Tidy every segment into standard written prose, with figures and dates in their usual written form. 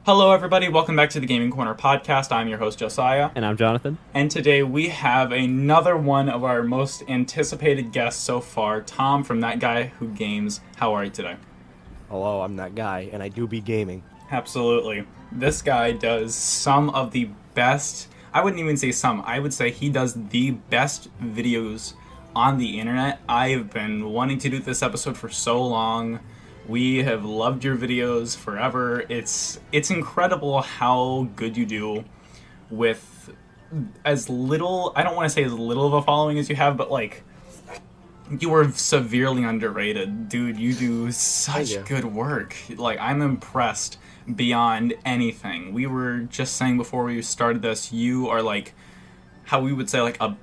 Hello, everybody. Welcome back to the Gaming Corner podcast. I'm your host, Josiah. And I'm Jonathan. And today we have another one of our most anticipated guests so far, Tom from That Guy Who Games. How are you today? Hello, I'm that guy, and I do be gaming. Absolutely. This guy does some of the best, I wouldn't even say some, I would say he does the best videos on the internet. I've been wanting to do this episode for so long. We have loved your videos forever. It's incredible how good you do with as little, I don't want to say as little of a following as you have, but like, you are severely underrated. Dude, you do such good work. Like, I'm impressed beyond anything. We were just saying before we started this, you are like, how we would say like a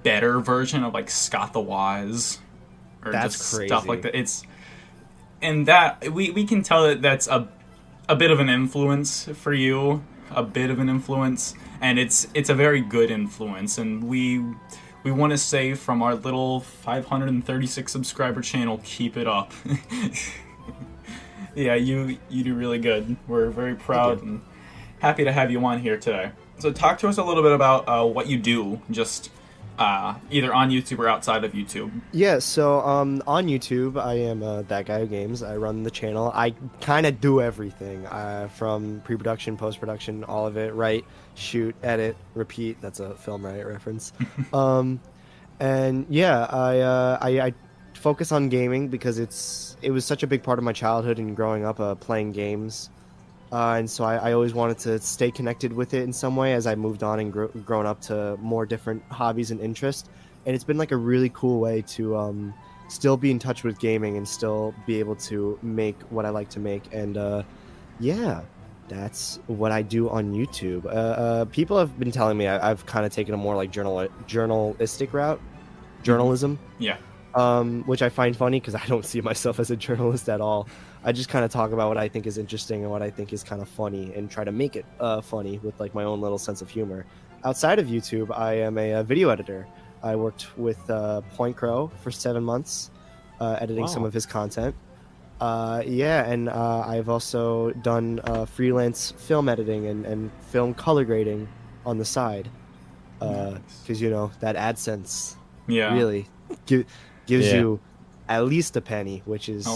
better version of like Scott the Wise. Or That's just crazy. Stuff like that. And that we can tell that that's a bit of an influence for you, a bit of an influence, and it's a very good influence. And we want to say from our little 536 subscriber channel, keep it up. Yeah, you do really good. We're very proud and happy to have you on here today. So talk to us a little bit about what you do, just either on YouTube or outside of YouTube. Yeah, so on YouTube, I am That Guy Who Games. I run the channel. I kind of do everything, from pre-production, post-production, all of it. Write, shoot, edit, repeat. That's a Film Riot reference. And yeah, I focus on gaming because it was such a big part of my childhood and growing up playing games. And so I always wanted to stay connected with it in some way as I moved on and grown up to more different hobbies and interests. And it's been like a really cool way to still be in touch with gaming and still be able to make what I like to make. And yeah, that's what I do on YouTube. People have been telling me I've kind of taken a more like journalistic route, journalism. Yeah. Which I find funny because I don't see myself as a journalist at all. I just kind of talk about what I think is interesting and what I think is kind of funny and try to make it funny with like my own little sense of humor. Outside of YouTube, I am a video editor. I worked with Point Crow for 7 months, editing some of his content. And I've also done freelance film editing and film color grading on the side. Because, you know, that AdSense really gives you at least a penny, which is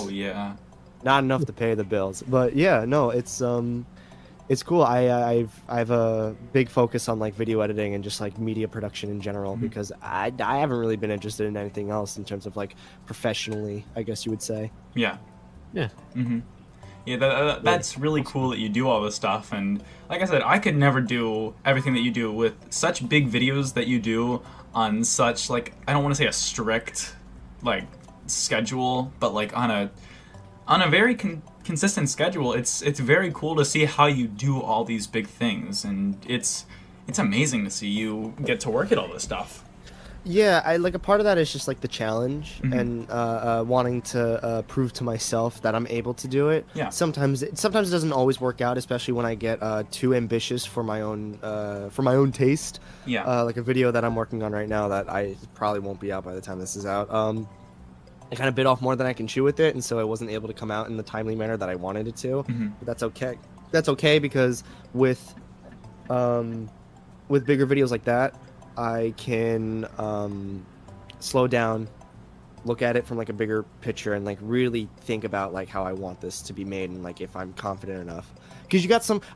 not enough to pay the bills. But yeah, no, it's cool. I have a big focus on like video editing and just like media production in general because I haven't really been interested in anything else in terms of like professionally, I guess you would say. Yeah. That's really cool that you do all this stuff. And like I said, I could never do everything that you do with such big videos that you do on such like, I don't want to say a strict like schedule, but like on a very consistent schedule. It's very cool to see how you do all these big things, and it's amazing to see you get to work at all this stuff. Yeah, I like a part of that is just like the challenge and wanting to prove to myself that I'm able to do it. Yeah. Sometimes it doesn't always work out, especially when I get too ambitious for my own taste. Yeah. Like a video that I'm working on right now that I probably won't be out by the time this is out. I kind of bit off more than I can chew with it, and so it wasn't able to come out in the timely manner that I wanted it to. But that's okay. That's okay because with bigger videos like that, I can slow down, look at it from like a bigger picture, and like really think about like how I want this to be made and like if I'm confident enough. Because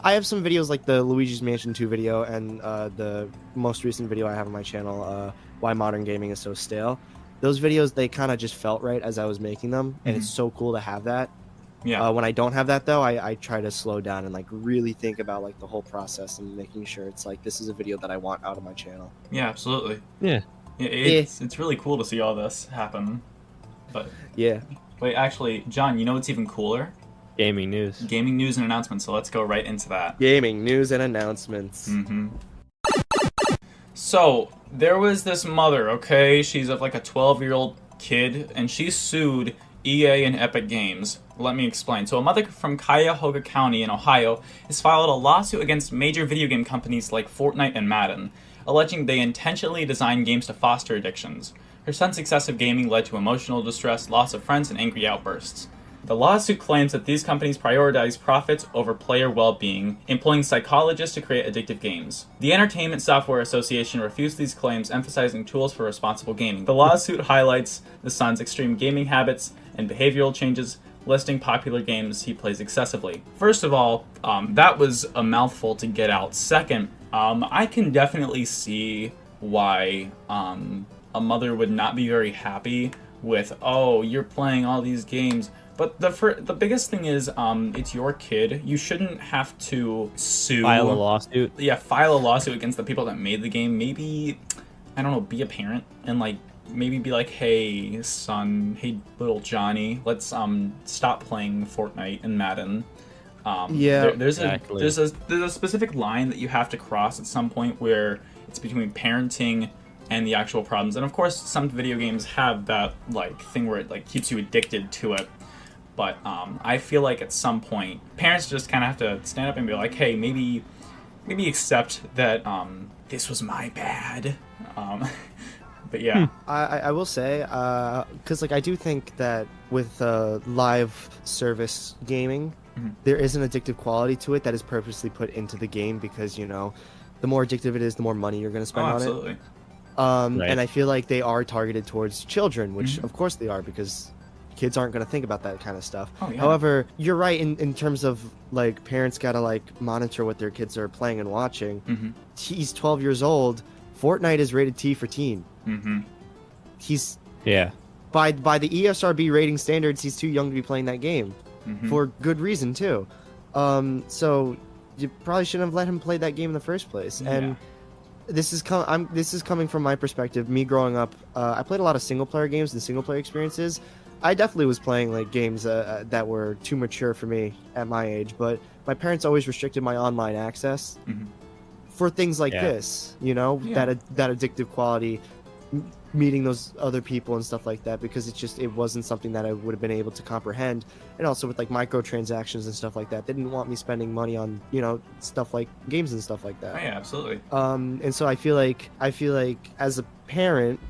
I have some videos like the Luigi's Mansion 2 video and the most recent video I have on my channel, Why Modern Gaming is So Stale. Those videos, they kind of just felt right as I was making them, and it's so cool to have that. Yeah. When I don't have that, though, I try to slow down and like really think about like the whole process and making sure it's like this is a video that I want out of my channel. Yeah, absolutely. Yeah. It's really cool to see all this happen. But yeah. Wait, actually, John, you know what's even cooler? Gaming news. Gaming news and announcements. So let's go right into that. Gaming news and announcements. So, there was this mother, okay? She's of like a 12-year-old kid, and she sued EA and Epic Games. Let me explain. So, a mother from Cuyahoga County in Ohio has filed a lawsuit against major video game companies like Fortnite and Madden, alleging they intentionally designed games to foster addictions. Her son's excessive gaming led to emotional distress, loss of friends, and angry outbursts. The lawsuit claims that these companies prioritize profits over player well-being, employing psychologists to create addictive games. The Entertainment Software Association refused these claims, emphasizing tools for responsible gaming. The lawsuit highlights the son's extreme gaming habits and behavioral changes, listing popular games he plays excessively. First of all, that was a mouthful to get out. Second, I can definitely see why a mother would not be very happy with, oh, you're playing all these games. But the biggest thing is, it's your kid. You shouldn't have to sue. File a lawsuit. Yeah, file a lawsuit against the people that made the game. Maybe, I don't know, be a parent and like maybe be like, hey son, hey little Johnny, let's stop playing Fortnite and Madden. There's a specific line that you have to cross at some point where it's between parenting and the actual problems. And of course, some video games have that like thing where it like keeps you addicted to it. But I feel like at some point, parents just kind of have to stand up and be like, hey, maybe accept that this was my bad. But yeah. I will say, because like I do think that with live service gaming, there is an addictive quality to it that is purposely put into the game because, you know, the more addictive it is, the more money you're going to spend on absolutely. it. Right. And I feel like they are targeted towards children, which of course they are because kids aren't going to think about that kind of stuff. Oh, yeah. However, you're right in terms of like parents got to like monitor what their kids are playing and watching. He's 12 years old. Fortnite is rated T for teen. He's by the ESRB rating standards, he's too young to be playing that game for good reason too. So you probably shouldn't have let him play that game in the first place. And this is coming from my perspective. Me growing up, I played a lot of single player games and single player experiences. I definitely was playing like games that were too mature for me at my age, but my parents always restricted my online access for things like this, you know, that addictive quality, meeting those other people and stuff like that, because it wasn't something that I would have been able to comprehend. And also with like microtransactions and stuff like that, they didn't want me spending money on, you know, stuff like games and stuff like that. Oh, yeah, absolutely. And so I feel like as a parent,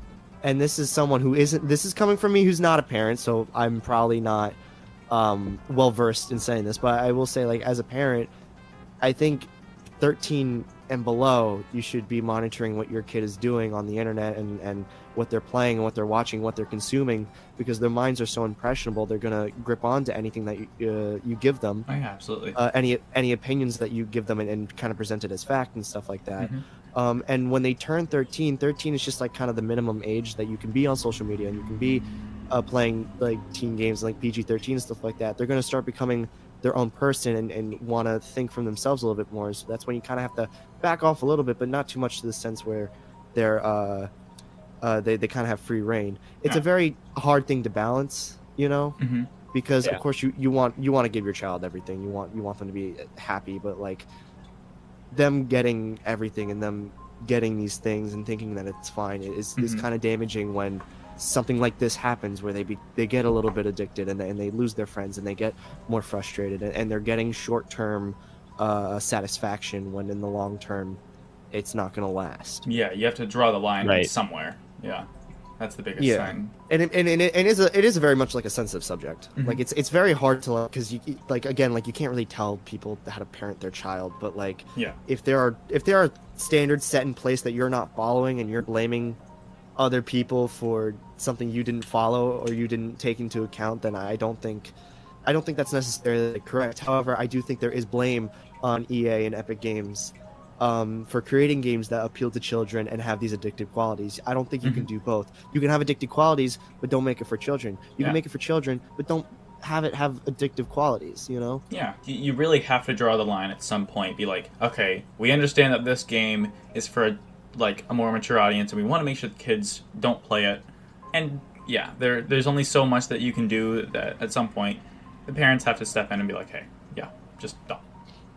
and this is coming from me who's not a parent, so I'm probably not well versed in saying this, but I will say, like, as a parent, I think 13 and below, you should be monitoring what your kid is doing on the internet and what they're playing and what they're watching, what they're consuming, because their minds are so impressionable. They're gonna grip onto anything that you give them. Oh, yeah, absolutely. Any opinions that you give them and kind of present it as fact and stuff like that. And when they turn 13 is just like kind of the minimum age that you can be on social media and you can be playing like teen games like PG-13 and stuff like that. They're going to start becoming their own person and want to think from themselves a little bit more. So that's when you kind of have to back off a little bit, but not too much to the sense where they're they kind of have free reign. It's a very hard thing to balance, you know, because of course you want to give your child everything. You want them to be happy, but like them getting everything and them getting these things and thinking that it's fine is kind of damaging when something like this happens, where they get a little bit addicted and they lose their friends and they get more frustrated and they're getting short-term satisfaction when in the long term it's not going to last. Yeah, you have to draw the line somewhere. Yeah, that's the biggest thing. And it is a very much like a sensitive subject. Like it's very hard to, because you like, again, like you can't really tell people how to parent their child, but like if there are standards set in place that you're not following and you're blaming other people for something you didn't follow or you didn't take into account, then I don't think that's necessarily correct. However, I do think there is blame on EA and Epic Games for creating games that appeal to children and have these addictive qualities. I don't think you can do both. You can have addictive qualities, but don't make it for children. You can make it for children, but don't have it have addictive qualities, you know? Yeah, you really have to draw the line at some point. Be like, okay, we understand that this game is for a more mature audience, and we want to make sure the kids don't play it. And yeah, there's only so much that you can do that at some point the parents have to step in and be like, hey, yeah, just don't.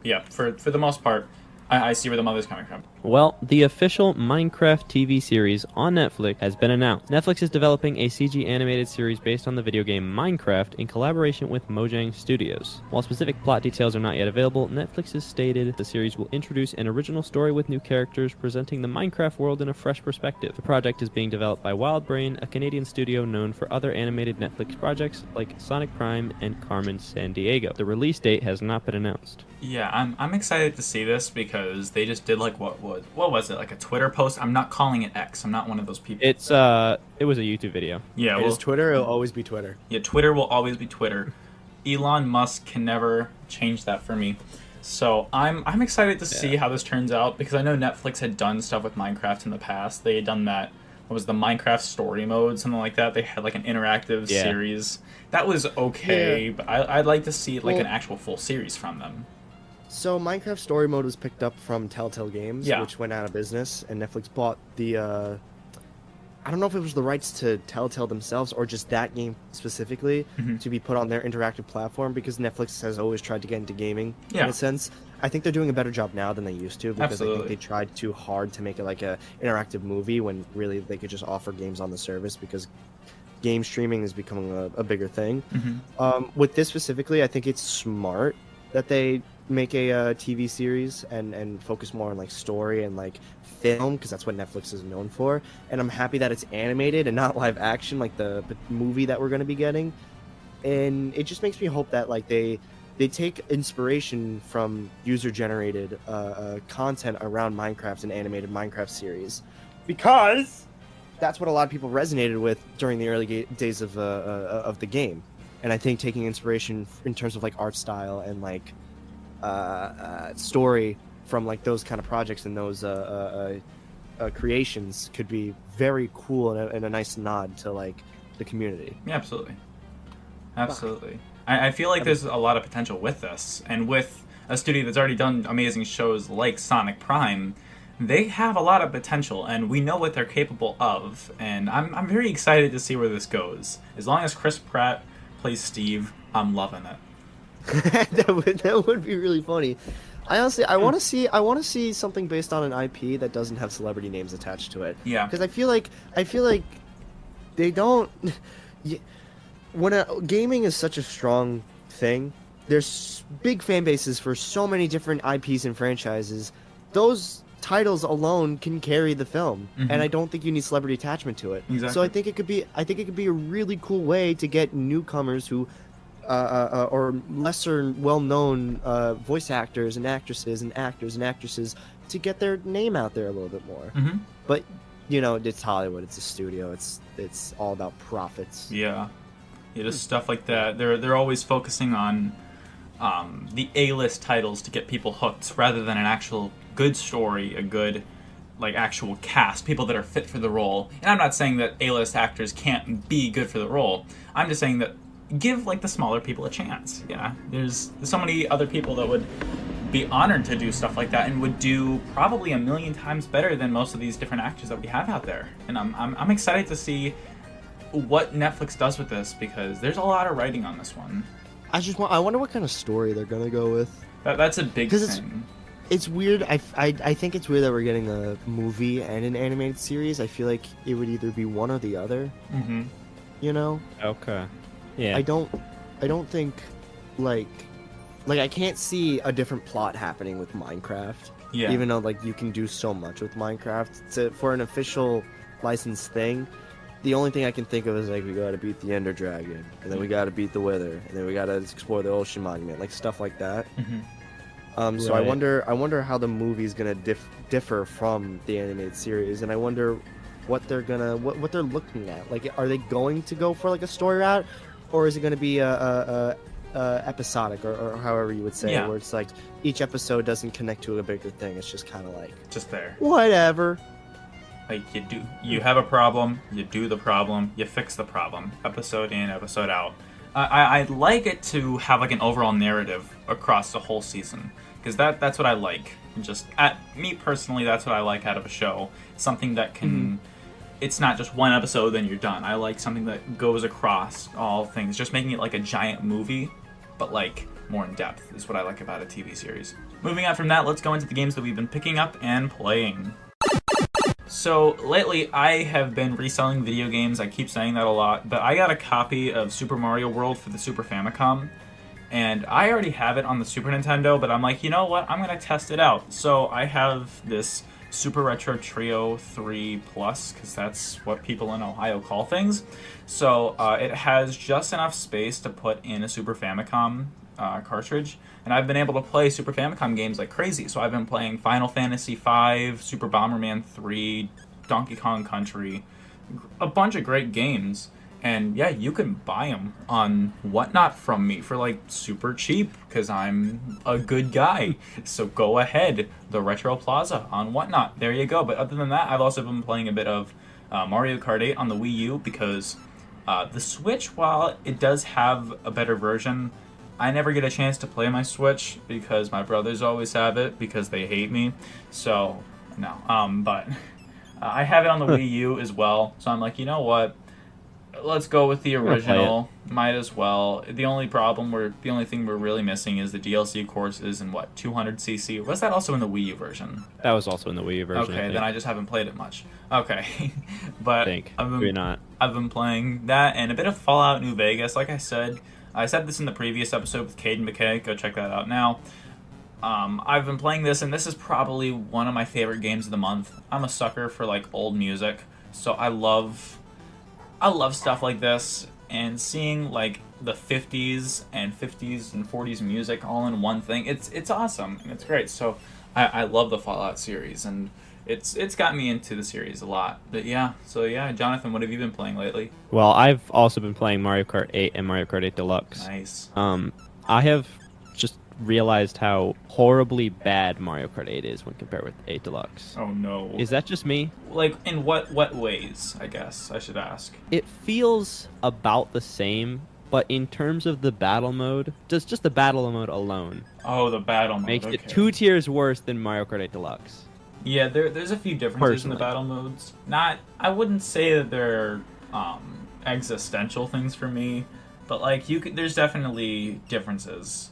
Yeah, for the most part, I see where the mother's coming from. Well, the official Minecraft TV series on Netflix has been announced. Netflix is developing a CG animated series based on the video game Minecraft in collaboration with Mojang Studios. While specific plot details are not yet available, Netflix has stated the series will introduce an original story with new characters presenting the Minecraft world in a fresh perspective. The project is being developed by WildBrain, a Canadian studio known for other animated Netflix projects like Sonic Prime and Carmen Sandiego. The release date has not been announced. Yeah, I'm excited to see this because they just did like what was it, like a Twitter post? I'm not calling it X. I'm not one of those people. It was a YouTube video. Yeah, It is Twitter. It'll always be Twitter. Yeah, Twitter will always be Twitter. Elon Musk can never change that for me. So I'm excited to see how this turns out because I know Netflix had done stuff with Minecraft in the past. They had done that. What was the Minecraft story mode, something like that? They had like an interactive series. That was okay, but I'd like to see like an actual full series from them. So Minecraft Story Mode was picked up from Telltale Games, which went out of business, and Netflix bought the, I don't know if it was the rights to Telltale themselves or just that game specifically to be put on their interactive platform because Netflix has always tried to get into gaming in a sense. I think they're doing a better job now than they used to because I think they tried too hard to make it like a interactive movie when really they could just offer games on the service because game streaming is becoming a bigger thing. With this specifically, I think it's smart that they make a TV series and focus more on like story and like film because that's what Netflix is known for, and I'm happy that it's animated and not live action like the movie that we're going to be getting, and it just makes me hope that like they take inspiration from user generated content around Minecraft and animated Minecraft series because that's what a lot of people resonated with during the early days of the game, and I think taking inspiration in terms of like art style and like story from like those kind of projects and those creations could be very cool and a nice nod to like the community. Yeah, absolutely. I feel like there's a lot of potential with this, and with a studio that's already done amazing shows like Sonic Prime, they have a lot of potential, and we know what they're capable of, and I'm very excited to see where this goes. As long as Chris Pratt plays Steve, I'm loving it. that would be really funny. I honestly, I want to see something based on an IP that doesn't have celebrity names attached to it. Yeah. Because I feel like they don't. When gaming is such a strong thing, there's big fan bases for so many different IPs and franchises. Those titles alone can carry the film, and I don't think you need celebrity attachment to it. Exactly. So I think it could be a really cool way to get newcomers who. Or lesser well-known voice actors and actresses and actors and actresses to get their name out there a little bit more. But you know, it's Hollywood, it's a studio, it's all about profits. Yeah, just stuff like that. They're always focusing on the A-list titles to get people hooked, rather than an actual good story, a good like actual cast, people that are fit for the role. And I'm not saying that A-list actors can't be good for the role. I'm just saying that give like the smaller people a chance. Yeah, there's so many other people that would be honored to do stuff like that and would do probably 1,000,000 times better than most of these different actors that we have out there. And I'm excited to see what Netflix does with this because there's a lot of writing on this one. I wonder what kind of story they're gonna go with. That's a big thing. It's weird. I think it's weird that we're getting a movie and an animated series. I feel like it would either be one or the other. You know? Okay. Yeah. I don't think like I can't see a different plot happening with Minecraft. Yeah. Even though like you can do so much with Minecraft for an official licensed thing, the only thing I can think of is like we gotta beat the Ender Dragon, and then we gotta beat the Wither, and then we gotta explore the Ocean Monument, like stuff like that. So I wonder how the movie's gonna differ from the animated series, and I wonder what they're looking at. Like, are they going to go for like a story route? Or is it going to be episodic, or however you would say, where it's like each episode doesn't connect to a bigger thing? It's just kind of like just there. Whatever. Like you have a problem, you do the problem, you fix the problem. Episode in, episode out. I'd like it to have like an overall narrative across the whole season because that's what I like. Just me personally, that's what I like out of a show. Something that can. It's not just one episode, then you're done. I like something that goes across all things, just making it like a giant movie, but like more in depth is what I like about a TV series. Moving on from that, let's go into the games that we've been picking up and playing. So lately I have been reselling video games. I keep saying that a lot, but I got a copy of Super Mario World for the Super Famicom, and I already have it on the Super Nintendo, but I'm like, you know what, I'm gonna test it out. So I have this Super Retro Trio 3 Plus, because that's what people in Ohio call things. So it has just enough space to put in a Super Famicom cartridge, and I've been able to play Super Famicom games like crazy. So I've been playing Final Fantasy V, Super Bomberman 3, Donkey Kong Country, a bunch of great games. And yeah, you can buy them on Whatnot from me for like super cheap because I'm a good guy. So go ahead, the Retro Plaza on Whatnot. There you go. But other than that, I've also been playing a bit of Mario Kart 8 on the Wii U because the Switch, while it does have a better version, I never get a chance to play my Switch because my brothers always have it because they hate me. So no, but I have it on the Wii U as well. So I'm like, you know what? Let's go with the original. Might as well. The only thing we're really missing is the DLC courses and what, 200cc. Was that also in the Wii U version? That was also in the Wii U version. Okay, then I just haven't played it much. Okay, but maybe not. I've been playing that and a bit of Fallout New Vegas. Like I said this in the previous episode with Caden McKay. Go check that out now. I've been playing this, and this is probably one of my favorite games of the month. I'm a sucker for like old music, so I love stuff like this, and seeing like the 50s and 40s music all in one thing, it's awesome and it's great. So I love the Fallout series, and it's got me into the series a lot. But yeah, Jonathan, what have you been playing lately? Well, I've also been playing Mario Kart 8 and Mario Kart 8 Deluxe. Nice. I have just realized how horribly bad Mario Kart 8 is when compared with 8 Deluxe. Oh no. Is that just me? Like, in what ways, I guess I should ask? It feels about the same, but in terms of the battle mode, just the battle mode alone. Oh, the battle mode. Makes it 2 tiers worse than Mario Kart 8 Deluxe. Yeah, there's a few differences in the battle modes. I wouldn't say that they're existential things for me, but like there's definitely differences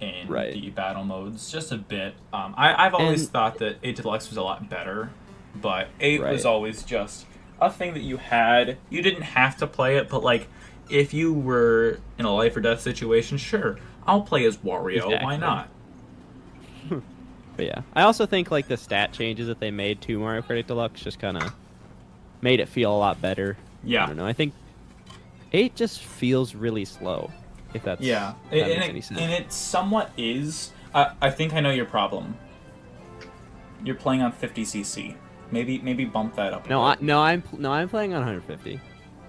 in the battle modes, just a bit. I've always thought that 8 Deluxe was a lot better, but 8 was always just a thing that you had. You didn't have to play it, but like, if you were in a life or death situation, sure, I'll play as Wario. Exactly. Why not? But yeah, I also think like the stat changes that they made to Mario Kart 8 Deluxe just kind of made it feel a lot better. Yeah. I don't know. I think 8 just feels really slow. If that's makes any sense. And it somewhat is. I think I know your problem. You're playing on 50cc. Maybe bump that up. I'm playing on 150.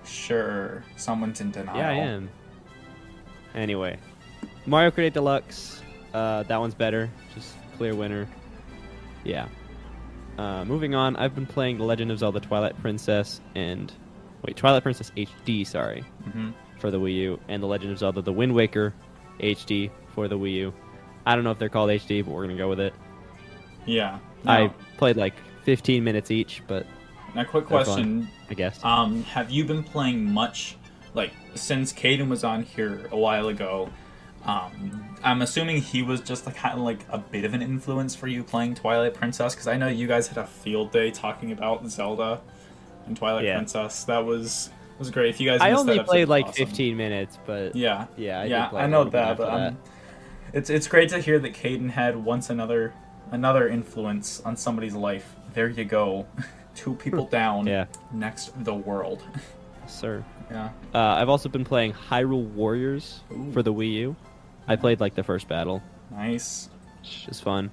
Sure, someone's in denial. Yeah, I am. Anyway, Mario Kart 8 Deluxe. That one's better. Just clear winner. Yeah. Moving on, I've been playing The Legend of Zelda: Twilight Princess Twilight Princess HD. Sorry. Mm-hmm. For the Wii U, and The Legend of Zelda: The Wind Waker HD for the Wii U. I don't know if they're called HD, but we're gonna go with it. Yeah. No. I played like 15 minutes each, but now, quick question, fun, I guess. Have you been playing much, like, since Caden was on here a while ago? I'm assuming he was just like kind of like a bit of an influence for you playing Twilight Princess, because I know you guys had a field day talking about Zelda and Twilight Princess. That was great. If you guys, I only played like awesome. 15 minutes, but I know that. But it's great to hear that Caden had once another influence on somebody's life. There you go, 2 people down. Next the world. Sir. Yeah. I've also been playing Hyrule Warriors for the Wii U. I played like the first battle. Nice. Which is fun.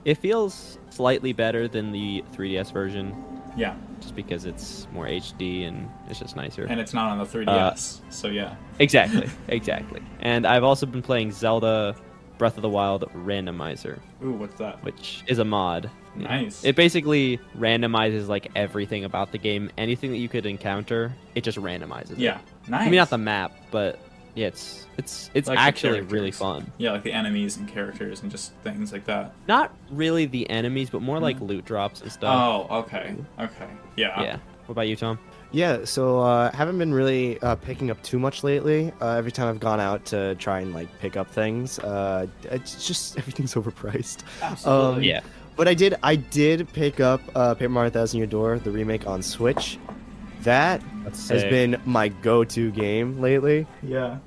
It feels slightly better than the 3DS version. Yeah. Just because it's more HD and it's just nicer. And it's not on the 3DS, so yeah. Exactly. And I've also been playing Zelda Breath of the Wild Randomizer. Ooh, what's that? Which is a mod. Nice. It basically randomizes like everything about the game. Anything that you could encounter, it just randomizes it. Yeah, nice. I mean, not the map, but yeah, it's like actually really fun. Yeah, like the enemies and characters and just things like that. Not really the enemies, but more like loot drops and stuff. Oh, okay. Yeah. Yeah. What about you, Tom? Yeah, so haven't been really picking up too much lately. Every time I've gone out to try and like pick up things, it's just everything's overpriced. Absolutely. Yeah. But I did pick up Paper Mario Thousand Year Door, the remake on Switch. That That's has sick. been my go-to game lately. Yeah.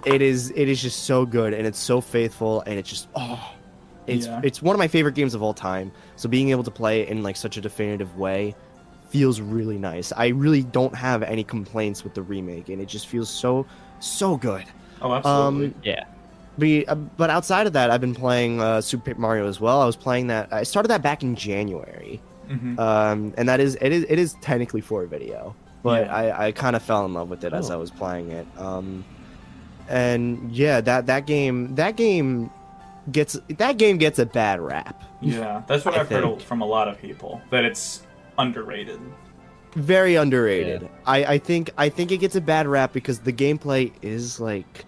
It is just so good, and it's so faithful, and Yeah. it's one of my favorite games of all time. So being able to play it in like such a definitive way feels really nice. I really don't have any complaints with the remake, and it just feels so good. Oh, absolutely. Yeah. But outside of that, I've been playing Super Paper Mario as well. I was playing that. I started that back in January, Mm-hmm. and it is technically for video, but Yeah. I kind of fell in love with it as Oh. I was playing it. And yeah, that game gets a bad rap. Yeah, that's what I I've heard think. from a lot of people, that it's underrated. Very underrated. Yeah. I think it gets a bad rap because the gameplay is like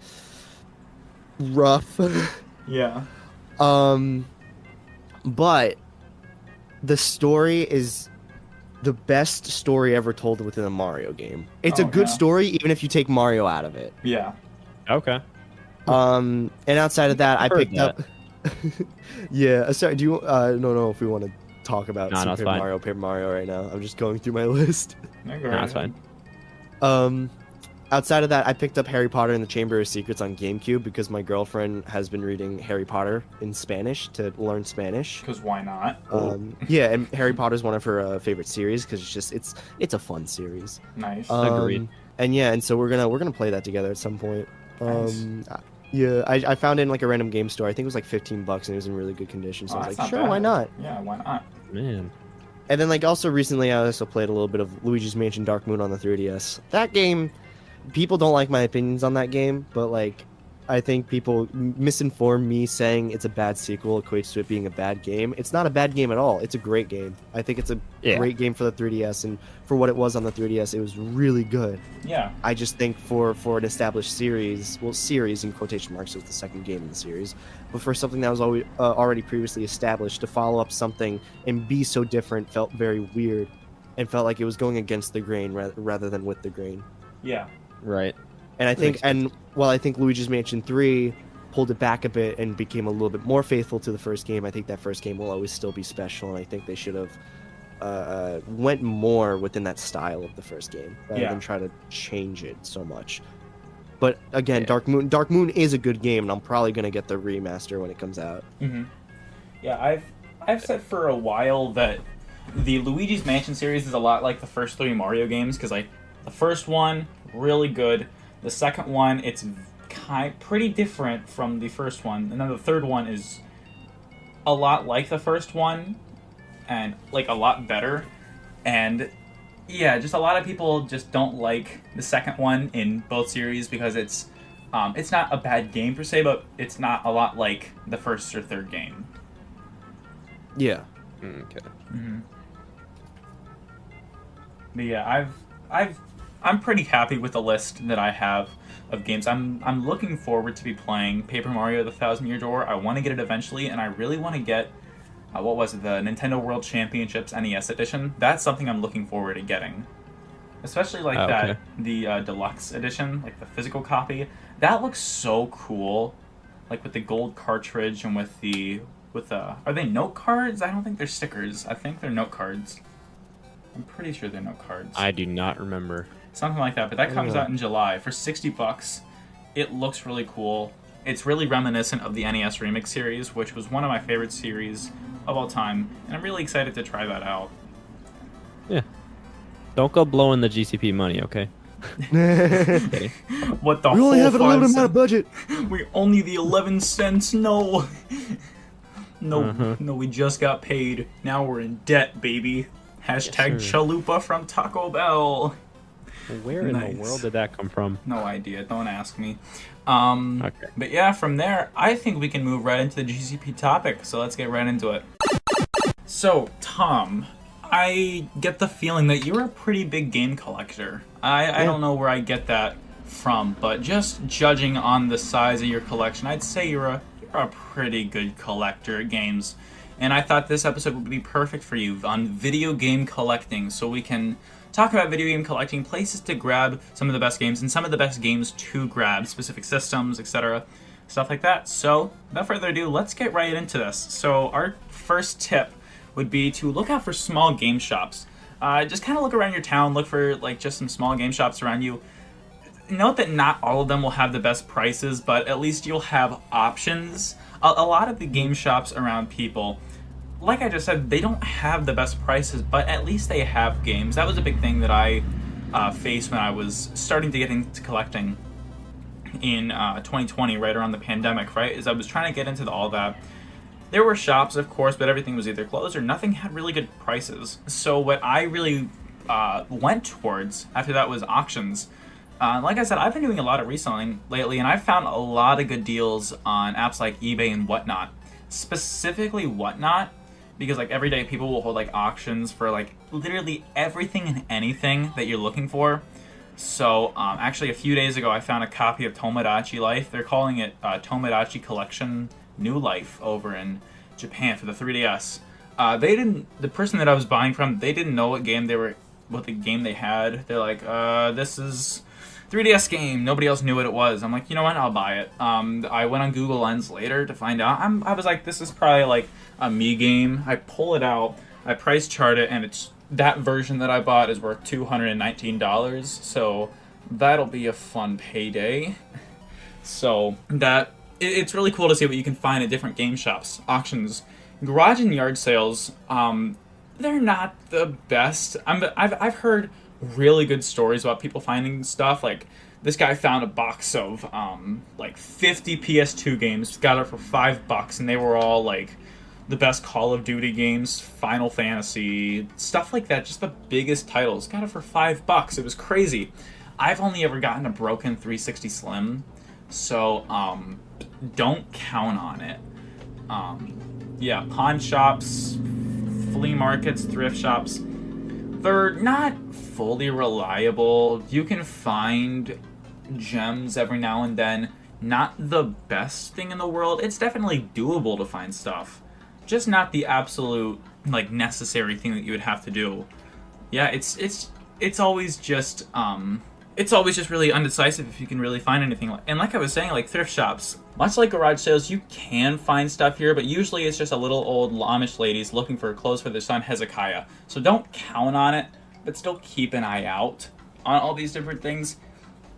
rough. Yeah. But the story is the best story ever told within a Mario game. It's a Oh, good yeah. story even if you take Mario out of it. Yeah. Okay. And outside of that, I Heard picked up. Yeah, sorry. Do you? I don't know if we want to talk about No, Super it's Paper fine. Mario right now. I'm just going through my list. No, No, it's fine. Outside of that, I picked up Harry Potter and the Chamber of Secrets on GameCube because my girlfriend has been reading Harry Potter in Spanish to learn Spanish. Because why not? Yeah, and Harry Potter is one of her favorite series because it's a fun series. Nice. Agreed. And yeah, and so we're gonna play that together at some point. Nice. Yeah, I found it in like a random game store. I think it was like $15 and it was in really good condition. So Oh, I was that's like, not sure, why bad. not? Yeah, why not? Man. And then like also recently I also played a little bit of Luigi's Mansion Dark Moon on the 3DS. That game, people don't like my opinions on that game, but like I think people misinform me saying it's a bad sequel equates to it being a bad game. It's not a bad game at all. It's a great game. I think it's a Yeah. great game for the 3DS, and for what it was on the 3DS, it was really good. Yeah. I just think for an established series, well, series in quotation marks was the second game in the series, but for something that was already previously established, to follow up something and be so different felt very weird, and felt like it was going against the grain rather than with the grain. Yeah. Right. And I think, makes sense. and while I think Luigi's Mansion 3 pulled it back a bit and became a little bit more faithful to the first game, I think that first game will always still be special, and I think they should have went more within that style of the first game rather Yeah. than try to change it so much. But again, Yeah. Dark Moon is a good game, and I'm probably gonna get the remaster when it comes out. Mm-hmm. Yeah, I've said for a while that the Luigi's Mansion series is a lot like the first three Mario games, because like the first one really good, the second one it's pretty different from the first one, and then the third one is a lot like the first one and like a lot better. And yeah, just a lot of people just don't like the second one in both series because it's not a bad game per se, but it's not a lot like the first or third game. Yeah. Okay. But yeah, I'm pretty happy with the list that I have of games. I'm looking forward to be playing Paper Mario: The Thousand Year Door. I want to get it eventually, and I really want to get what was it, the Nintendo World Championships NES edition. That's something I'm looking forward to getting, especially like Oh, okay. the deluxe edition, like the physical copy. That looks so cool, like with the gold cartridge and with are they note cards? I don't think they're stickers. I think they're note cards. I'm pretty sure they're note cards. I do not remember. Something like that, but that comes out in July for $60. It looks really cool. It's really reminiscent of the NES Remix series, which was one of my favorite series of all time, and I'm really excited to try that out. Yeah. Don't go blowing the GCP money, okay? We What the only whole have a limited 5 amount of budget. We only the 11 cents. No. No, Uh-huh. no, we just got paid. Now we're in debt, baby. Hashtag Yes, sir. chalupa from Taco Bell. Where in Nice. the world did that come from? No idea. Don't ask me. Okay. But yeah, from there, I think we can move right into the GCP topic. So let's get right into it. So, Tom, I get the feeling that you're a pretty big game collector. I don't know where I get that from, but just judging on the size of your collection, I'd say you're a pretty good collector of games. And I thought this episode would be perfect for you on video game collecting, so we can talk about video game collecting, places to grab some of the best games, and some of the best games to grab, specific systems, etc., stuff like that. So, without further ado, let's get right into this. So, our first tip would be to look out for small game shops. Just kind of look around your town, look for like just some small game shops around you. Note that not all of them will have the best prices, but at least you'll have options. A lot of the game shops around people, like I just said, they don't have the best prices, but at least they have games. That was a big thing that I faced when I was starting to get into collecting in 2020, right around the pandemic, right? Is I was trying to get into all that. There were shops, of course, but everything was either closed or nothing had really good prices. So what I really went towards after that was auctions. Like I said, I've been doing a lot of reselling lately, and I've found a lot of good deals on apps like eBay and whatnot. Specifically whatnot, because like every day people will hold like auctions for like literally everything and anything that you're looking for. So actually a few days ago I found a copy of Tomodachi Life. They're calling it Tomodachi Collection New Life over in Japan for the 3DS. The person that I was buying from, they didn't know what the game they had. They're like, this is 3DS game. Nobody else knew what it was. I'm like, you know what? I'll buy it. I went on Google Lens later to find out. I was like, this is probably like a me game. I pull it out. I price chart it, and it's that version that I bought is worth $219. So that'll be a fun payday. So it's really cool to see what you can find at different game shops, auctions, garage and yard sales. They're not the best. I've heard really good stories about people finding stuff. Like this guy found a box of like 50 PS2 games, got it for $5, and they were all like the best Call of Duty games, Final Fantasy, stuff like that. Just the biggest titles. Got it for $5. It was crazy. I've only ever gotten a broken 360 Slim, so don't count on it. Yeah, pawn shops, flea markets, thrift shops, they're not fully reliable. You can find gems every now and then. Not the best thing in the world. It's definitely doable to find stuff. Just not the absolute like necessary thing that you would have to do. Yeah, it's always just really undecisive if you can really find anything. And like I was saying, like thrift shops, much like garage sales, you can find stuff here, but usually it's just a little old Amish ladies looking for clothes for their son Hezekiah. So don't count on it, but still keep an eye out on all these different things.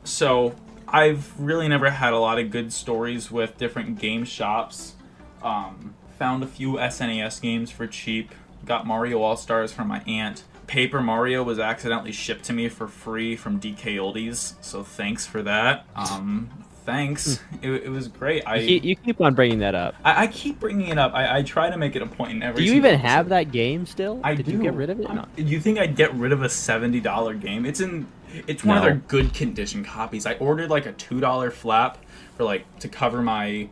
So I've really never had a lot of good stories with different game shops. Found a few SNES games for cheap. Got Mario All-Stars from my aunt. Paper Mario was accidentally shipped to me for free from DK Oldies, so thanks for that. Thanks. It was great. You keep on bringing that up. I keep bringing it up. I try to make it a point in every. Do you even have that game still? Did you get rid of it? No. You think I'd get rid of a $70 game? It's one of their good condition copies. I ordered like a $2 flap for like to cover my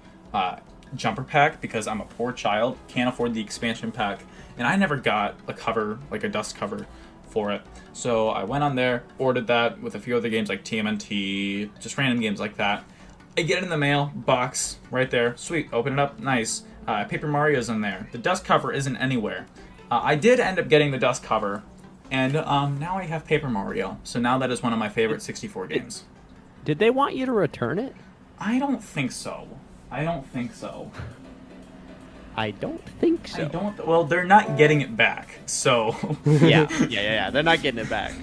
jumper pack because I'm a poor child, can't afford the expansion pack. And I never got a cover, like a dust cover for it. So I went on there, ordered that with a few other games like TMNT, just random games like that. I get it in the mail, box, right there. Sweet, open it up, nice. Paper Mario's in there. The dust cover isn't anywhere. I did end up getting the dust cover, and now I have Paper Mario. So now that is one of my favorite 64 games. Did they want you to return it? I don't think so. I don't think so. Well, they're not getting it back, so... Yeah. They're not getting it back.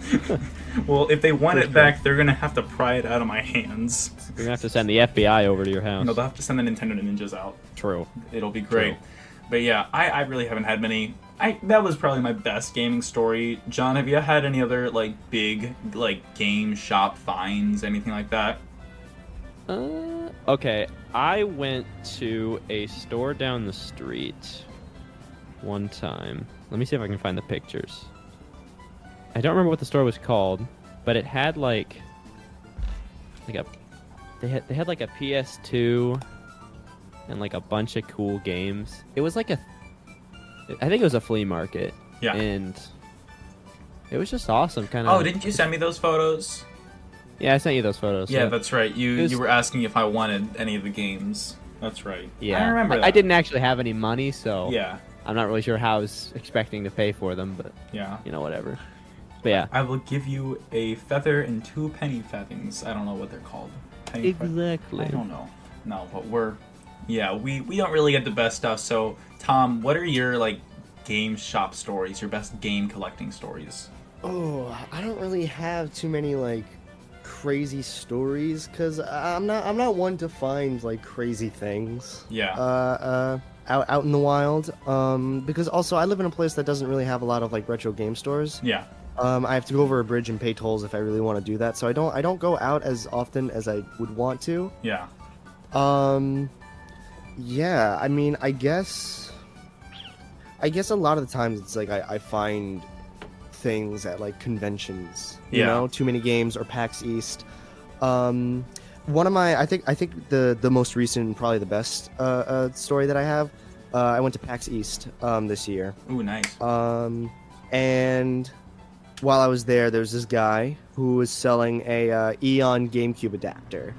Well, if they want it back, they're going to have to pry it out of my hands. You're going to have to send the FBI over to your house. No, they'll have to send the Nintendo Ninjas out. True. It'll be great. True. But yeah, I really haven't had many... That was probably my best gaming story. John, have you had any other, like, big, like, game shop finds, anything like that? Okay, I went to a store down the street one time. Let me see if I can find the pictures. I don't remember what the store was called, but it had they had like a PS2 and like a bunch of cool games. It was like I think it was a flea market. Yeah. And it was just awesome, kind of. Oh, didn't you send me those photos? Yeah, I sent you those photos. Yeah, that's right. You were asking if I wanted any of the games. That's right. Yeah, I remember that. I didn't actually have any money, so yeah, I'm not really sure how I was expecting to pay for them, but yeah, whatever. But yeah. I will give you a feather and 2 penny feathings. I don't know what they're called. Penny Exactly. I don't know. No, but we don't really get the best stuff. So, Tom, what are your like game shop stories? Your best game collecting stories? Oh, I don't really have too many like crazy stories because I'm not one to find like crazy things. Yeah. Out in the wild. Because also I live in a place that doesn't really have a lot of like retro game stores. Yeah. I have to go over a bridge and pay tolls if I really want to do that. So I don't go out as often as I would want to. Yeah. Yeah. I mean, I guess a lot of the times it's like I find things at like conventions, you know, Too Many Games or PAX East. One of my I think the most recent and probably the best story that I have, I went to PAX East this year. Ooh, nice. And while I was there was this guy who was selling a Eon GameCube adapter.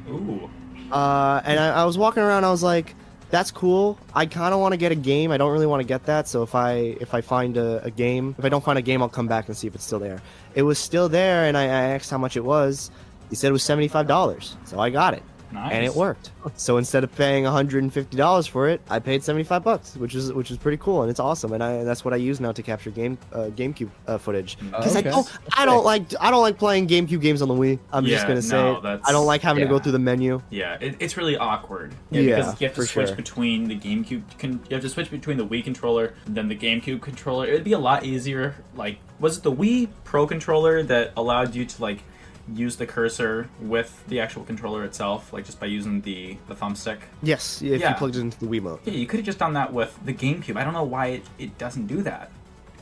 Ooh. And I was walking around, I was like, that's cool. I kind of want to get a game. I don't really want to get that. So if I find a game, if I don't find a game, I'll come back and see if it's still there. It was still there, and I asked how much it was. He said it was $75. So I got it. Nice. And it worked. So instead of paying $150 for it, I paid $75, which is pretty cool, and it's awesome. And that's what I use now to capture GameCube footage. Because Okay. I don't like playing GameCube games on the Wii. I'm just gonna say it. I don't like having to go through the menu. Yeah, it's really awkward. Yeah, because you have to for switch sure. between the GameCube. You have to switch between the Wii controller then the GameCube controller. It'd be a lot easier. Like, was it the Wii Pro controller that allowed you to like use the cursor with the actual controller itself, like just by using the thumbstick? Yes, if you plugged it into the Wiimote. Yeah, you could have just done that with the GameCube. I don't know why it doesn't do that.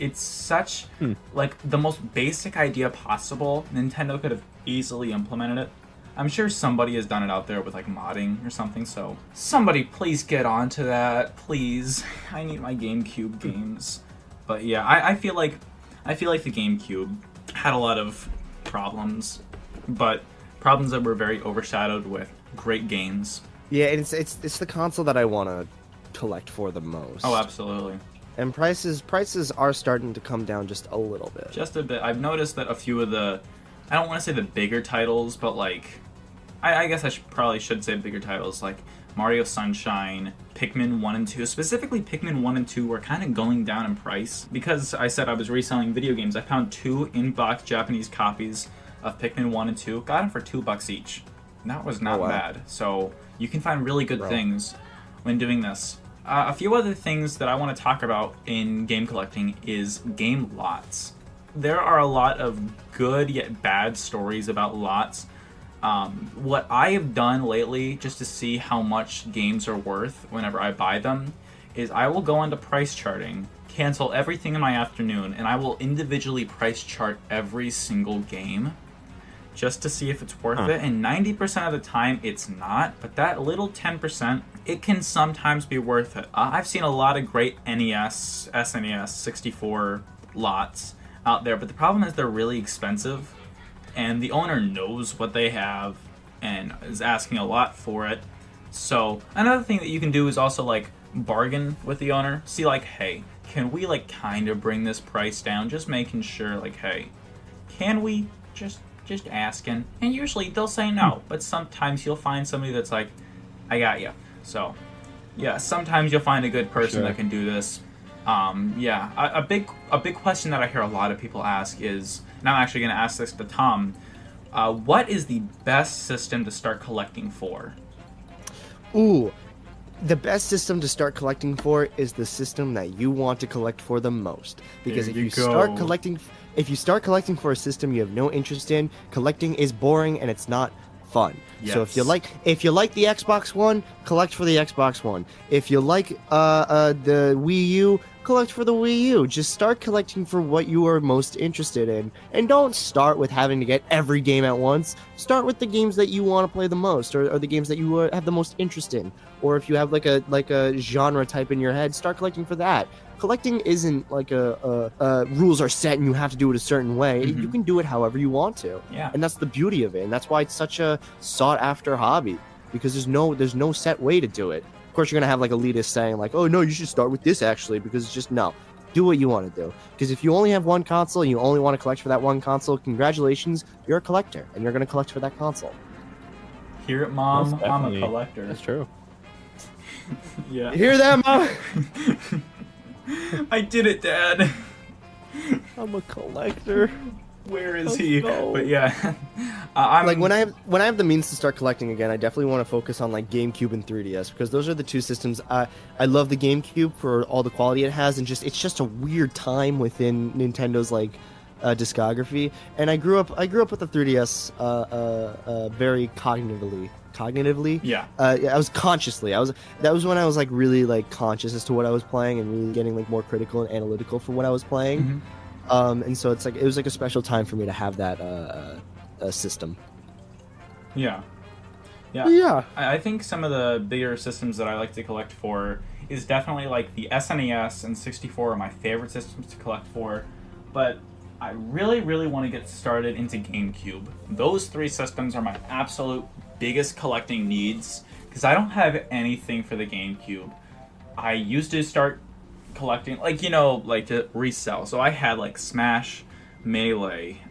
It's such like the most basic idea possible. Nintendo could have easily implemented it. I'm sure somebody has done it out there with like modding or something, so somebody please get onto that, please. I need my GameCube games. But yeah, I feel like the GameCube had a lot of problems, but problems that were very overshadowed with great games. Yeah, it's the console that I want to collect for the most. Oh, absolutely. And prices are starting to come down just a little bit. Just a bit. I've noticed that a few of the, I don't want to say the bigger titles, but like, I guess I probably should say bigger titles like Mario Sunshine, Pikmin 1 and 2, specifically Pikmin 1 and 2 were kind of going down in price. Because I said I was reselling video games, I found 2 in-box Japanese copies of Pikmin 1 and 2, got them for $2 each. And that was not bad. So you can find really good things when doing this. A few other things that I want to talk about in game collecting is game lots. There are a lot of good yet bad stories about lots. What I have done lately, just to see how much games are worth whenever I buy them, is I will go onto price charting, cancel everything in my afternoon, and I will individually price chart every single game just to see if it's worth it. And 90% of the time, it's not. But that little 10%, it can sometimes be worth it. I've seen a lot of great NES, SNES, 64 lots out there, but the problem is they're really expensive. And the owner knows what they have and is asking a lot for it. So another thing that you can do is also like bargain with the owner. See like, hey, can we like kind of bring this price down? Just making sure like, hey, can we just asking? And usually they'll say no, but sometimes you'll find somebody that's like, I got you. So yeah, sometimes you'll find a good person that can do this. A big question that I hear a lot of people ask is, and I'm actually going to ask this to Tom, what is the best system to start collecting for? Ooh, the best system to start collecting for is the system that you want to collect for the most. Because if you start collecting for a system you have no interest in, collecting is boring and it's not fun. Yes. So if you like the Xbox One, collect for the Xbox One. If you like the Wii U, collect for the Wii U. Just start collecting for what you are most interested in, and don't start with having to get every game at once. Start with the games that you want to play the most, or the games that you have the most interest in. Or if you have like a genre type in your head, start collecting for that. Collecting isn't like rules are set and you have to do it a certain way. You can do it however you want to. Yeah. And that's the beauty of it, and that's why it's such a sought after hobby, because there's no set way to do it. Of course, you're gonna have like elitists saying like, "Oh no, you should start with this actually," because it's just no. do what you want to do. Because if you only have one console and you only want to collect for that one console, congratulations, you're a collector and you're going to collect for that console. Hear it, Mom? That's I'm a definitely- collector. That's true. Yeah. You hear that, Mom? I did it, Dad. I'm a collector. Where is Oh, he? no. But yeah, I'm Like when I have the means to start collecting again, I definitely want to focus on like GameCube and 3DS because those are the two systems. I love the GameCube for all the quality it has, and it's just a weird time within Nintendo's like discography. And I grew up with the 3DS very cognitively. Yeah. I was consciously. That was when I was like really like conscious as to what I was playing and really getting like more critical and analytical for what I was playing. Mhm. And so it was like a special time for me to have that system. Yeah. Yeah. Yeah. I think some of the bigger systems that I like to collect for is definitely like the SNES and 64 are my favorite systems to collect for, but I really, really want to get started into GameCube. Those three systems are my absolute biggest collecting needs because I don't have anything for the GameCube. I used to start collecting, like to resell. So I had like Smash, Melee,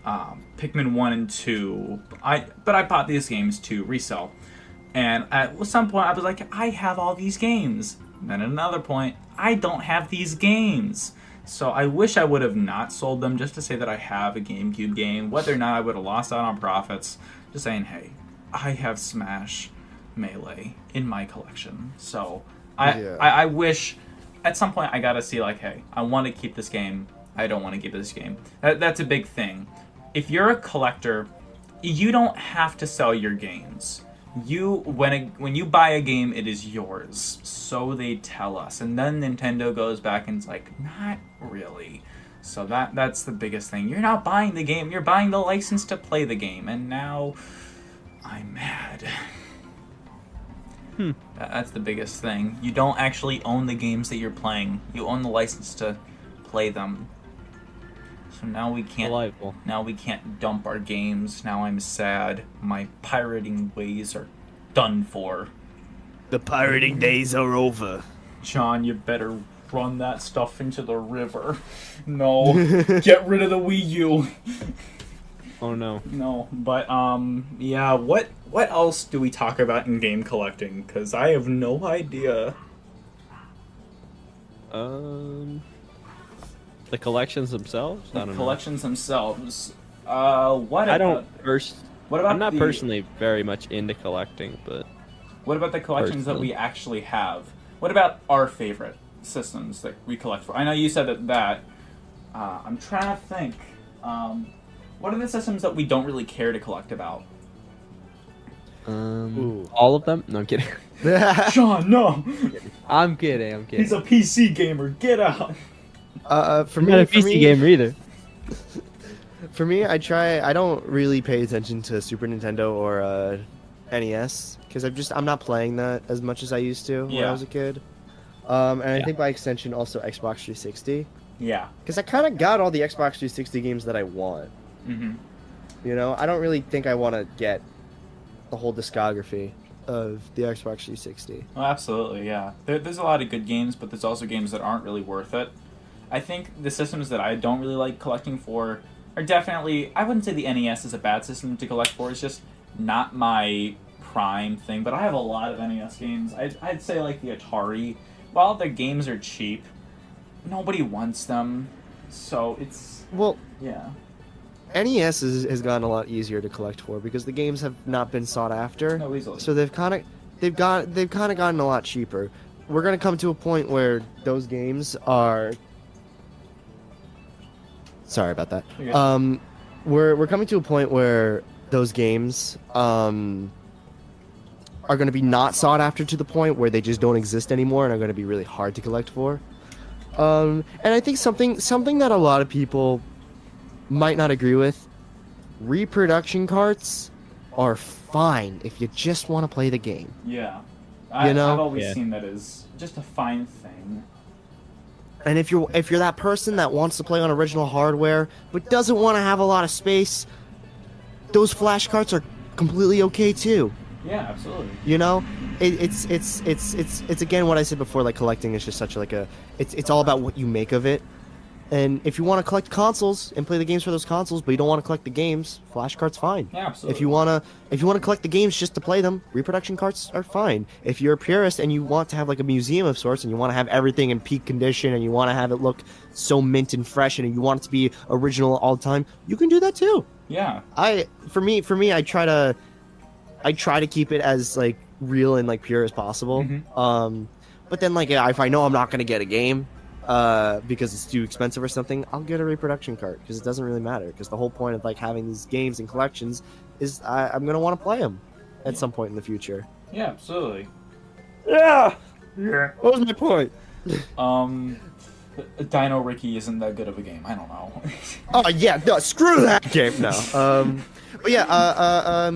Pikmin 1 and 2. But I bought these games to resell. And at some point I was like, I have all these games. Then at another point, I don't have these games. So I wish I would have not sold them just to say that I have a GameCube game. Whether or not I would have lost out on profits, just saying, hey, I have Smash, Melee in my collection. So I wish at some point I gotta see like, hey, I want to keep this game. I don't want to keep this game. That's a big thing. If you're a collector, you don't have to sell your games. When you buy a game, it is yours. So they tell us, and then Nintendo goes back and it's like, not really. So that's the biggest thing. You're not buying the game. You're buying the license to play the game, and now I'm mad. That's the biggest thing. You don't actually own the games that you're playing. You own the license to play them. So now we can't. Delightful. Now we can't dump our games. Now I'm sad. My pirating ways are done for. The pirating days are over. John, you better run that stuff into the river. No, get rid of the Wii U. Oh no. No, but yeah. What else do we talk about in game collecting? Because I have no idea. The collections themselves? I don't know. Collections themselves. What? I about- don't What about I'm not the- personally very much into collecting, but What about the collections that Personally. we actually have? What about our favorite systems that we collect for? I know you said that. I'm trying to think. What are the systems that we don't really care to collect about? Ooh. all of them? No, I'm kidding. John, no. I'm kidding. He's a PC gamer. Get out. For I'm me, not a for PC me, gamer either. For me, I don't really pay attention to Super Nintendo or NES because I'm not playing that as much as I used to when Yeah. I was a kid. And I Yeah. think by extension also Xbox 360 Yeah. because I kind of got all the Xbox 360 games that I want. Mm-hmm. You know, I don't really think I want to get the whole discography of the Xbox 360. Oh, absolutely, yeah. There's a lot of good games, but there's also games that aren't really worth it. I think the systems that I don't really like collecting for are definitely... I wouldn't say the NES is a bad system to collect for. It's just not my prime thing. But I have a lot of NES games. I'd say like the Atari. While the games are cheap, nobody wants them. So it's... Well, yeah. NES has gotten a lot easier to collect for because the games have not been sought after. No, easily. So they've kind of gotten a lot cheaper. We're gonna come to a point where those games are. Sorry about that. You're good. We're coming to a point where those games are going to be not sought after to the point where they just don't exist anymore and are going to be really hard to collect for. And I think something that a lot of people might not agree with. Reproduction carts are fine if you just want to play the game. Yeah. You know? I've always Yeah. seen that as just a fine thing. And if you're that person that wants to play on original hardware but doesn't want to have a lot of space, those flash carts are completely okay too. Yeah, absolutely. You know, it's again what I said before. Like collecting is just such like a it's all about what you make of it. And if you want to collect consoles and play the games for those consoles, but you don't want to collect the games, flash cards fine. Yeah, absolutely. If you wanna collect the games just to play them, reproduction cards are fine. If you're a purist and you want to have like a museum of sorts and you want to have everything in peak condition and you want to have it look so mint and fresh and you want it to be original all the time, you can do that too. Yeah. For me, I try to keep it as like real and like pure as possible. Mm-hmm. But then like if I know I'm not gonna get a game because it's too expensive or something, I'll get a reproduction card because it doesn't really matter. Because the whole point of like having these games and collections is I'm gonna want to play them at some point in the future. Yeah, absolutely. Yeah. What was my point? Dino Ricky isn't that good of a game. I don't know. Oh yeah, no, screw that game. No. But yeah.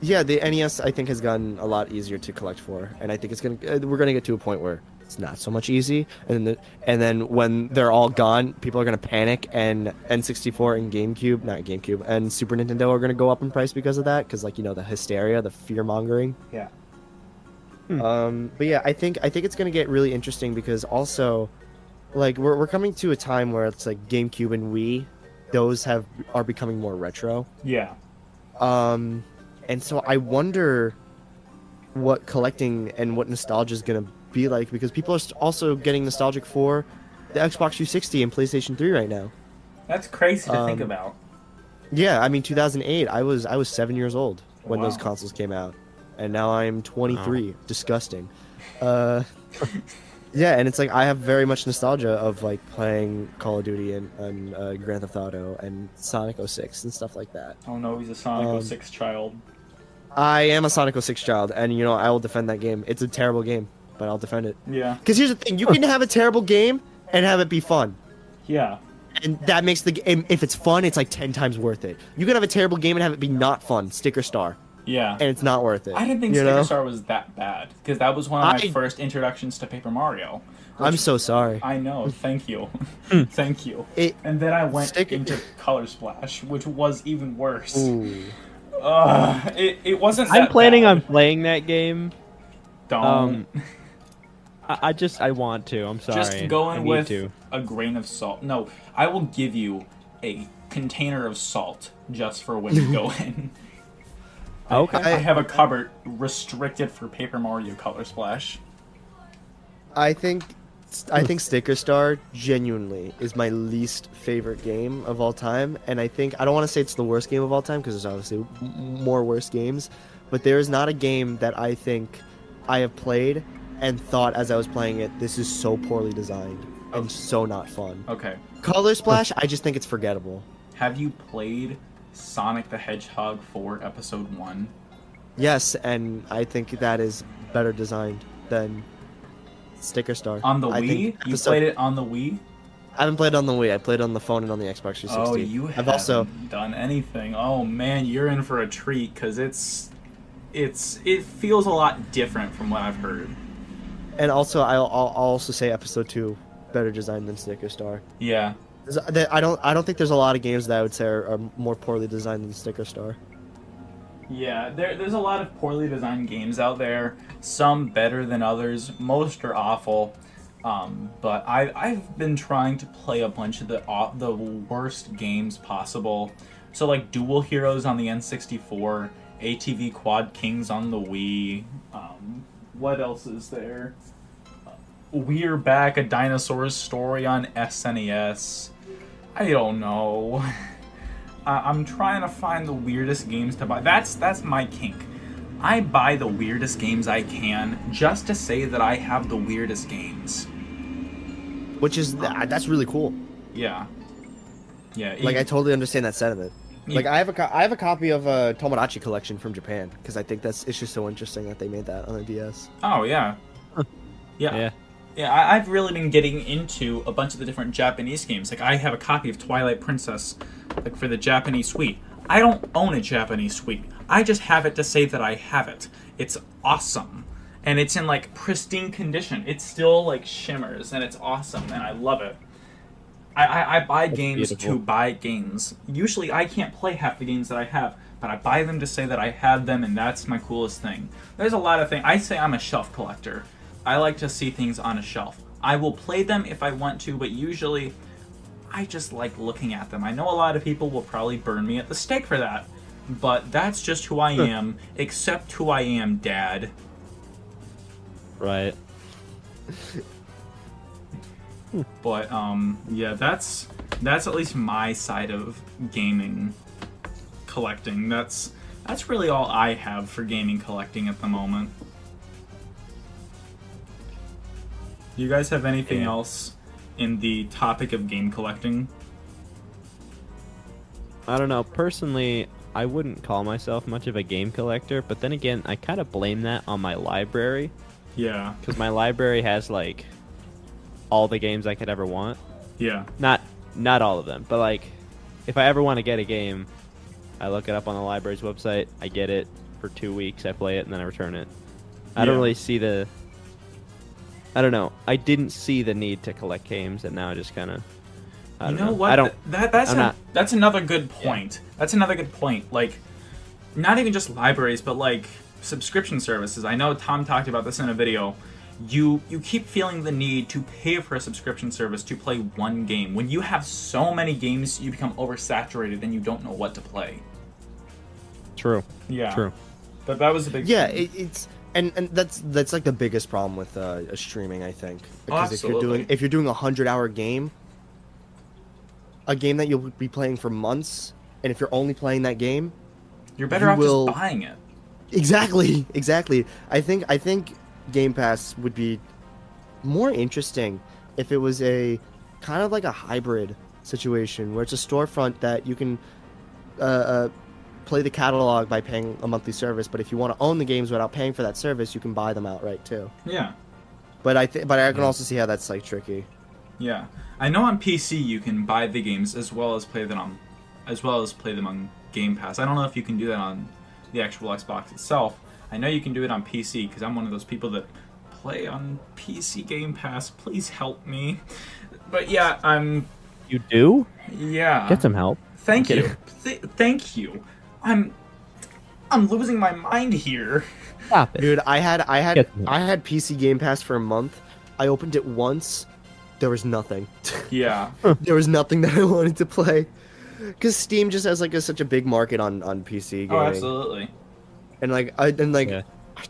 Yeah, the NES I think has gotten a lot easier to collect for, and I think we're gonna get to a point where it's not so much easy, and then when they're all gone, people are gonna panic, and N64 and not GameCube, and Super Nintendo are gonna go up in price because of that, because like the hysteria, the fear mongering. Yeah. But yeah, I think it's gonna get really interesting because also, like we're coming to a time where it's like GameCube and Wii, those are becoming more retro. Yeah. And so I wonder what collecting and what nostalgia is going to be like, because people are also getting nostalgic for the Xbox 360 and PlayStation 3 right now. That's crazy to think about. Yeah, I mean 2008, I was 7 years old when those Wow. consoles came out, and now I'm 23. Wow. Disgusting. Yeah, and it's like I have very much nostalgia of like playing Call of Duty and Grand Theft Auto and Sonic 06 and stuff like that. Oh no, he's a Sonic 06 child. I am a Sonic 06 child, and I will defend that game. It's a terrible game, but I'll defend it. Yeah. Because here's the thing: you can have a terrible game and have it be fun, Yeah. and that makes the game. If it's fun, it's like 10 times worth it. You can have a terrible game and have it be not fun, sticker star, Yeah. and it's not worth it. I didn't think you Sticker know? Star was that bad because that was one of my I- first introductions to Paper Mario. I'm so sorry. I know. Thank you. Thank you. And then I went into Color Splash, which was even worse. Ooh. It wasn't. I'm that planning bad. on playing that game. Don't. I want to. I'm sorry. Just go I in need with to. a grain of salt. No, I will give you a container of salt just for when you go in. Okay. I have a cupboard restricted for Paper Mario Color Splash. I think Sticker Star genuinely is my least favorite game of all time, and I don't want to say it's the worst game of all time because there's obviously more worse games, but there is not a game that I think I have played and thought as I was playing it, this is so poorly designed and so not fun. Okay. Color Splash, I just think it's forgettable. Have you played Sonic the Hedgehog 4 Episode 1? Yes, and I think that is better designed than Sticker Star. On the I Wii? think You played it on the Wii? I haven't played it on the Wii. I played it on the phone and on the Xbox 360. Oh, you I've haven't also done anything. Oh man, you're in for a treat because it feels a lot different from what I've heard. And also, I'll also say Episode 2 better designed than Sticker Star. Yeah. I don't think there's a lot of games that I would say are more poorly designed than Sticker Star. Yeah, there's a lot of poorly designed games out there. Some better than others. Most are awful. But I've been trying to play a bunch of the worst games possible. So like Dual Heroes on the N64, ATV Quad Kings on the Wii. What else is there? We're Back, a Dinosaur's Story on SNES. I don't know. I'm trying to find the weirdest games to buy. That's my kink. I buy the weirdest games I can just to say that I have the weirdest games. Which is that's really cool. Yeah. Yeah. Like I totally understand that sentiment. Yeah. Like I have a copy of a Tomodachi collection from Japan because I think it's just so interesting that they made that on the DS. Oh yeah. Yeah. Yeah. Yeah, I've really been getting into a bunch of the different Japanese games. Like, I have a copy of Twilight Princess, like, for the Japanese Suite. I don't own a Japanese Suite. I just have it to say that I have it. It's awesome. And it's in, like, pristine condition. It still, like, shimmers, and it's awesome, and I love it. I buy games beautiful. to buy games. Usually, I can't play half the games that I have, but I buy them to say that I have them, and that's my coolest thing. There's a lot of things. I say I'm a shelf collector. I like to see things on a shelf. I will play them if I want to, but usually I just like looking at them. I know a lot of people will probably burn me at the stake for that, but that's just who I am. Accept who I am, Dad. Right. But yeah, that's at least my side of gaming collecting. That's really all I have for gaming collecting at the moment. Do you guys have anything else in the topic of game collecting? I don't know. Personally, I wouldn't call myself much of a game collector, but then again, I kind of blame that on my library. Yeah. Because my library has, like, all the games I could ever want. Yeah. Not all of them, but, like, if I ever want to get a game, I look it up on the library's website, I get it for 2 weeks, I play it, and then I return it. I don't really see the... I don't know. I didn't see the need to collect games, and now I just kind of... You know what? That's another good point. Yeah. That's another good point. Like, not even just libraries, but like subscription services. I know Tom talked about this in a video. You keep feeling the need to pay for a subscription service to play one game. When you have so many games, you become oversaturated and you don't know what to play. True. Yeah. True. But that was a big. Yeah, it's and that's like the biggest problem with streaming, I think. Because if you're doing a 100-hour game, a game that you'll be playing for months, and if you're only playing that game, you're better off just buying it. Exactly. I think Game Pass would be more interesting if it was a kind of like a hybrid situation where it's a storefront that you can play the catalog by paying a monthly service, but if you want to own the games without paying for that service, you can buy them outright too. Yeah. But I can also see how that's like tricky. Yeah. I know on PC you can buy the games as well as play them on Game Pass. I don't know if you can do that on the actual Xbox itself. I know you can do it on PC because I'm one of those people that play on PC Game Pass. Please help me. But yeah, You do? Yeah. Get some help. Thank you. Thank you. I'm losing my mind here. Stop it. Dude, I had PC Game Pass for a month. I opened it once. There was nothing. Yeah. There was nothing that I wanted to play. Because Steam just has like such a big market on PC gaming. Oh, absolutely. And I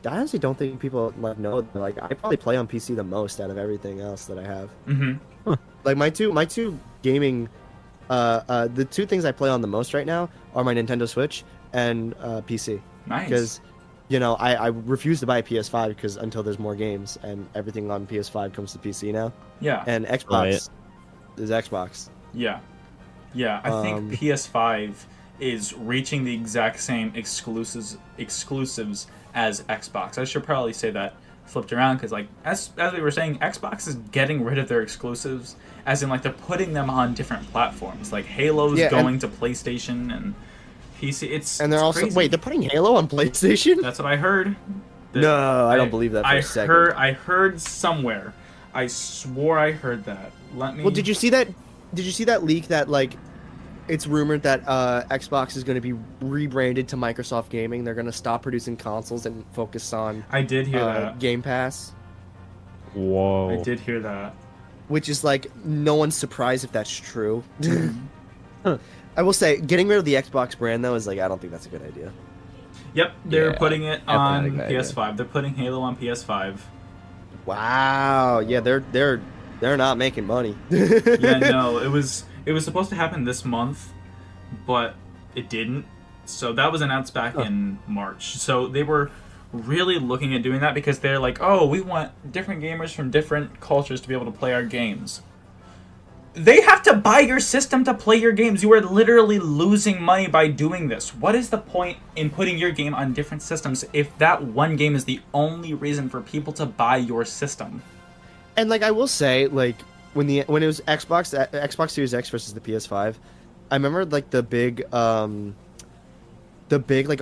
honestly don't think people like know. Like, I probably play on PC the most out of everything else that I have. Mm-hmm. Huh. Like my two gaming, the two things I play on the most right now are my Nintendo Switch and PC. Nice. Because, I refuse to buy a PS5 because until there's more games, and everything on PS5 comes to PC now. Yeah. And Xbox is Xbox. Yeah. Yeah, I think PS5 is reaching the exact same exclusives as Xbox. I should probably say that flipped around because, like, as we were saying, Xbox is getting rid of their exclusives, as in, like, they're putting them on different platforms. Like, Halo's going to PlayStation and PC. And they're also crazy. Wait, they're putting Halo on PlayStation? That's what I heard. No, I don't believe that for a second. I heard somewhere. I swore I heard that. Well, did you see that? Did you see that leak that, like, it's rumored that Xbox is going to be rebranded to Microsoft Gaming? They're going to stop producing consoles and focus on I did hear that. Game Pass. Whoa. I did hear that. Which is, like, no one's surprised if that's true. I will say, getting rid of the Xbox brand, though, is, like, I don't think that's a good idea. Yep, they're putting it on PS5. They're putting Halo on PS5. Wow. Yeah, they're not making money. Yeah, no, it was supposed to happen this month, but it didn't. So that was announced back in March. So they were really looking at doing that because they're like, oh, we want different gamers from different cultures to be able to play our games. They have to buy your system to play your games. You are literally losing money by doing this. What is the point in putting your game on different systems if that one game is the only reason for people to buy your system? And, like, I will say, like, when it was Xbox Series X versus the PS5, I remember, like, the big like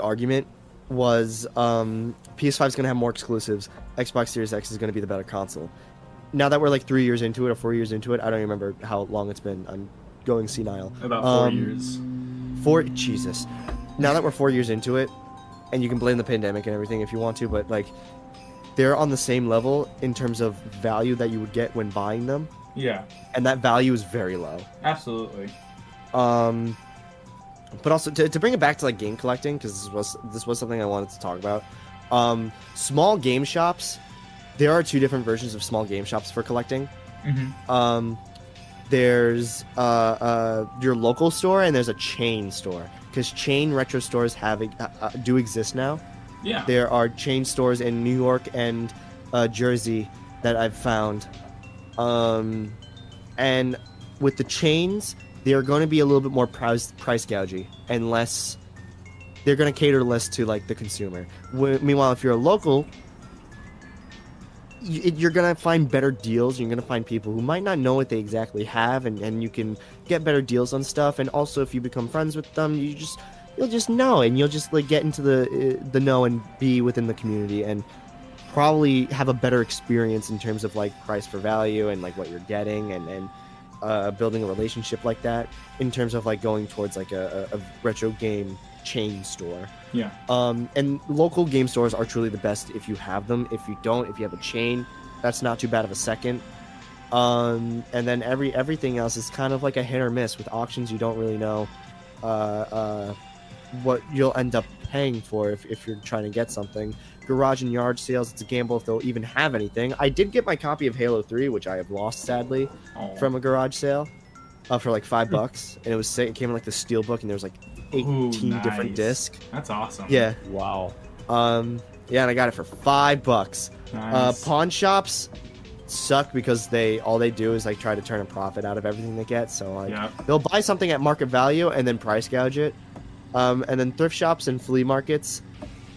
argument was PS5 is going to have more exclusives. Xbox Series X is going to be the better console. Now that we're like 3 years into it or 4 years into it, I don't remember how long it's been. I'm going senile. About 4 years. Jesus. Now that we're 4 years into it, and you can blame the pandemic and everything if you want to, but, like, they're on the same level in terms of value that you would get when buying them Yeah, and that value is very low. absolutely. But also to bring it back to like game collecting, because this was something I wanted to talk about. Small game shops. There are two different versions of small game shops for collecting. Mm-hmm. There's your local store, and there's a chain store, because chain retro stores do exist now. Yeah. There are chain stores in New York and Jersey that I've found, and with the chains, they're going to be a little bit more price gougy, and less. They're going to cater less to like the consumer. Meanwhile, if you're a local, you're going to find better deals. You're going to find people who might not know what they exactly have, and you can get better deals on stuff. And also, if you become friends with them, you'll just know, and you'll just like get into the know and be within the community, and probably have a better experience in terms of like price for value and like what you're getting, and building a relationship like that in terms of like going towards like a retro game chain store. Yeah. And local game stores are truly the best if you have them. If you don't, if you have a chain, that's not too bad of a second. And then everything else is kind of like a hit or miss. With auctions, you don't really know what you'll end up paying for if you're trying to get something. Garage and yard sales, it's a gamble if they'll even have anything. I did get my copy of Halo 3, which I have lost sadly, from a garage sale for like $5, and it came in like the steel book, and there was like 18 different discs. That's awesome. Yeah. Wow. Yeah, and I got it for $5. Nice. Pawn shops suck because all they do is like try to turn a profit out of everything they get. So like they'll buy something at market value and then price gouge it. And then thrift shops and flea markets,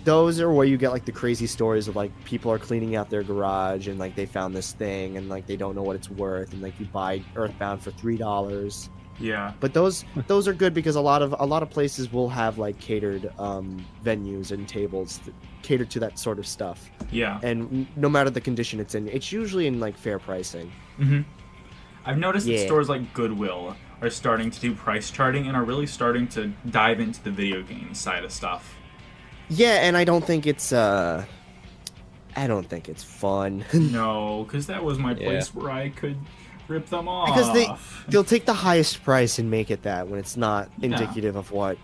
those are where you get like the crazy stories of like people are cleaning out their garage and like they found this thing and like they don't know what it's worth, and like you buy Earthbound for $3. Yeah. But those are good because a lot of places will have like catered venues and tables that cater to that sort of stuff. Yeah. And no matter the condition it's in, it's usually in like fair pricing. Mm-hmm. I've noticed that stores like Goodwill are starting to do price charting and are really starting to dive into the video game side of stuff. Yeah, and I don't think it's fun. No, because that was my place where I could rip them off. Because they'll take the highest price and make it that when it's not indicative of what.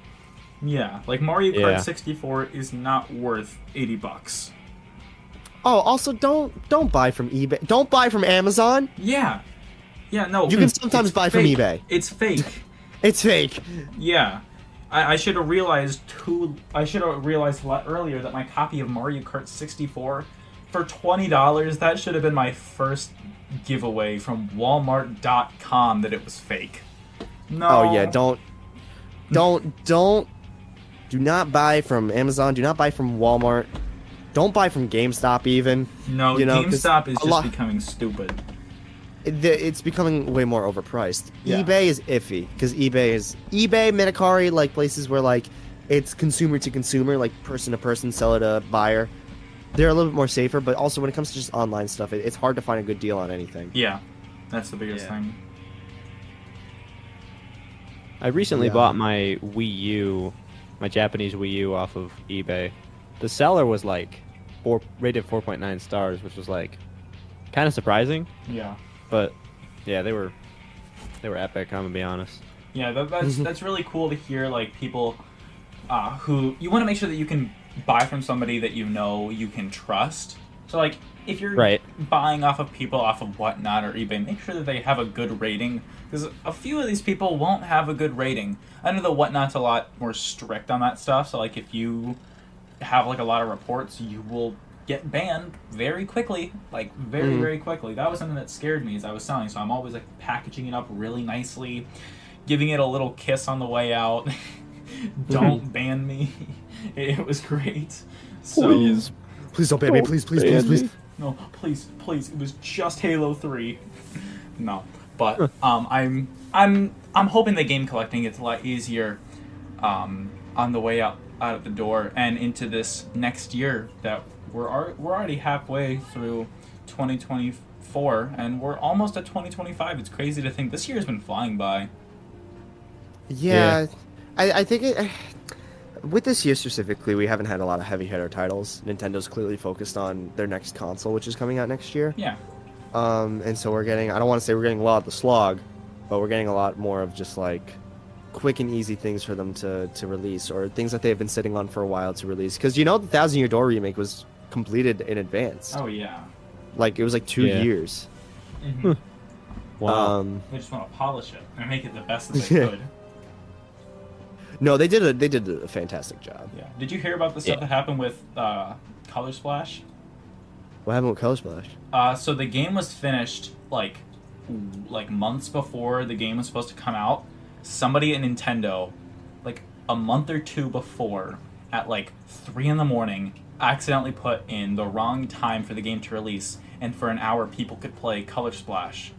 Yeah, like Mario Kart 64 is not worth $80. Oh, also don't buy from eBay. Don't buy from Amazon. Yeah. Yeah, no. You can sometimes buy from eBay. It's fake. It's fake. Yeah. I should have realized a lot earlier that my copy of Mario Kart 64 for $20, that should have been my first giveaway from Walmart.com that it was fake. No. Oh yeah, do not buy from Amazon, do not buy from Walmart. Don't buy from GameStop even. No, GameStop is just becoming stupid. It's becoming way more overpriced. Yeah. eBay is iffy because eBay, Mercari, like places where like it's consumer to consumer, like person to person, seller to buyer. They're a little bit more safer, but also when it comes to just online stuff, it's hard to find a good deal on anything. Yeah, that's the biggest thing. I recently bought my Wii U, my Japanese Wii U off of eBay. The seller was like rated 4.9 stars, which was like kind of surprising. Yeah. But yeah, they were epic. I'm gonna be honest. Yeah, that's really cool to hear. Like people who you want to make sure that you can buy from somebody that you know you can trust. So like if you're buying off of people off of Whatnot or eBay, make sure that they have a good rating, because a few of these people won't have a good rating. I know the Whatnot's a lot more strict on that stuff. So like if you have like a lot of reports, you will get banned very quickly, like very quickly. That was something that scared me as I was selling, so I'm always like packaging it up really nicely, giving it a little kiss on the way out. Don't ban me. It was great. So, please don't ban me, please. No, please, it was just Halo 3. No, but I'm hoping that game collecting gets a lot easier on the way out of the door and into this next year that we're already halfway through 2024 and we're almost at 2025. It's crazy to think this year has been flying by. Yeah. I think with this year specifically, we haven't had a lot of heavy hitter titles. Nintendo's clearly focused on their next console, which is coming out next year. Yeah. And so we're getting, I don't want to say we're getting a lot of the slog, but we're getting a lot more of just like quick and easy things for them to release, or things that they've been sitting on for a while to release. Because the 1,000 Year Door remake was completed in advance. Oh yeah. Like it was like 2 years. Mm-hmm. Wow. They just want to polish it and make it the best that they could. No, they did a fantastic job. Yeah. Did you hear about the stuff that happened with Color Splash? What happened with Color Splash? So the game was finished like months before the game was supposed to come out. Somebody at Nintendo, like a month or two before, at like 3 in the morning, accidentally put in the wrong time for the game to release, and for an hour people could play Color Splash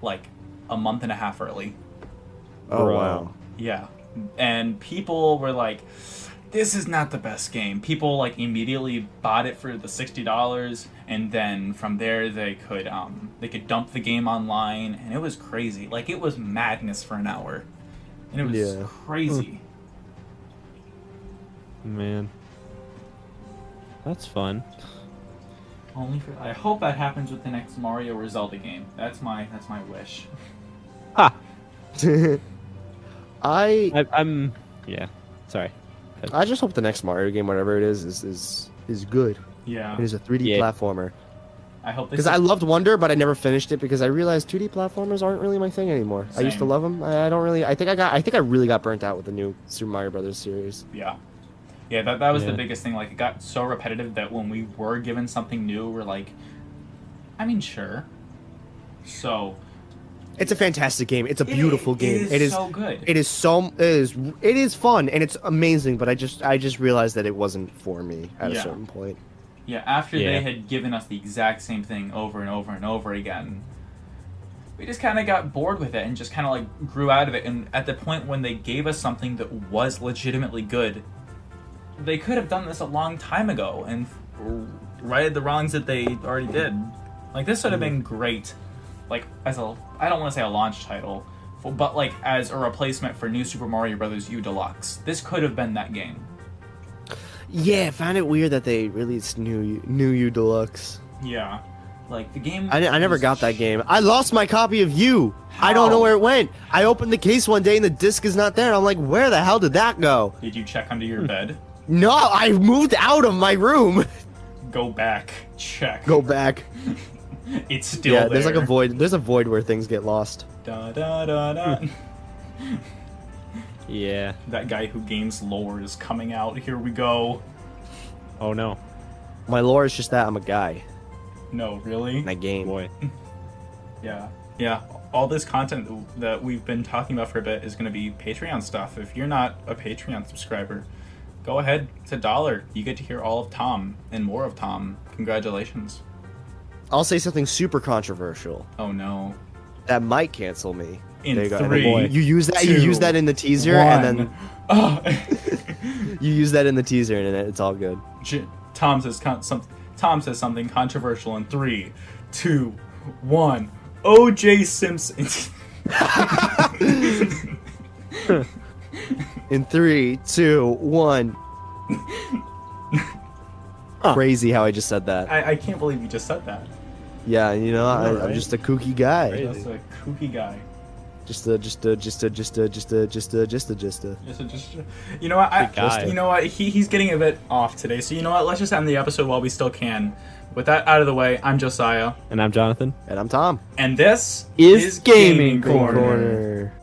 like a month and a half early. Oh, Bro. wow. Yeah. And people were like, this is not the best game. People like immediately bought it for the $60, and then from there they could dump the game online, and it was crazy. Like it was madness for an hour. And it was crazy. Man. That's fun. I hope that happens with the next Mario or Zelda game. That's my wish. Ha! I'm yeah. Sorry. I just hope the next Mario game, whatever it is good. Yeah. It is a 3D platformer. I hope because I loved Wonder, but I never finished it because I realized 2D platformers aren't really my thing anymore. Same. I used to love them. I don't really. I think I really got burnt out with the new Super Mario Brothers series. Yeah. Yeah, that was the biggest thing. Like, it got so repetitive that when we were given something new, we're like, I mean, sure. So. It's a fantastic game. It's a beautiful game. It is so good. It is fun and it's amazing. But I just realized that it wasn't for me at a certain point. Yeah, after they had given us the exact same thing over and over and over again, we just kind of got bored with it and just kind of like grew out of it. And at the point when they gave us something that was legitimately good, they could have done this a long time ago and righted the wrongs that they already did. Like, this would have been great. Like, I don't want to say a launch title, but like as a replacement for New Super Mario Bros. U Deluxe. This could have been that game. Yeah, I found it weird that they released New U Deluxe. Yeah. Like, the game... I never got that game. I lost my copy of U. How? I don't know where it went. I opened the case one day and the disc is not there. And I'm like, where the hell did that go? Did you check under your bed? No, I moved out of my room. Go back. Check. Go back. It's still there. There's like a void. There's a void where things get lost. Da da da da. Yeah. That guy who games lore is coming out. Here we go. Oh no. My lore is just that I'm a guy. No, really? And I game. Boy. Yeah. Yeah. All this content that we've been talking about for a bit is going to be Patreon stuff. If you're not a Patreon subscriber, go ahead. It's $1. You get to hear all of Tom and more of Tom. Congratulations. I'll say something super controversial. Oh no. That might cancel me. In there you go. 3, you use that. 2, You use that in the teaser, 1. and then Oh. you use that in the teaser, and it's all good. Tom says something controversial in 3, 2, 1. O.J. Simpson. In 3, 2, 1. Crazy how I just said that. I can't believe you just said that. Yeah, you know, Right? I'm just a kooky guy. Just a kooky guy. Just a. You know what? guy. You know what? He's getting a bit off today. So you know what? Let's just end the episode while we still can. With that out of the way, I'm Josiah. And I'm Jonathan. And I'm Tom. And this Is Gaming Corner. Corner.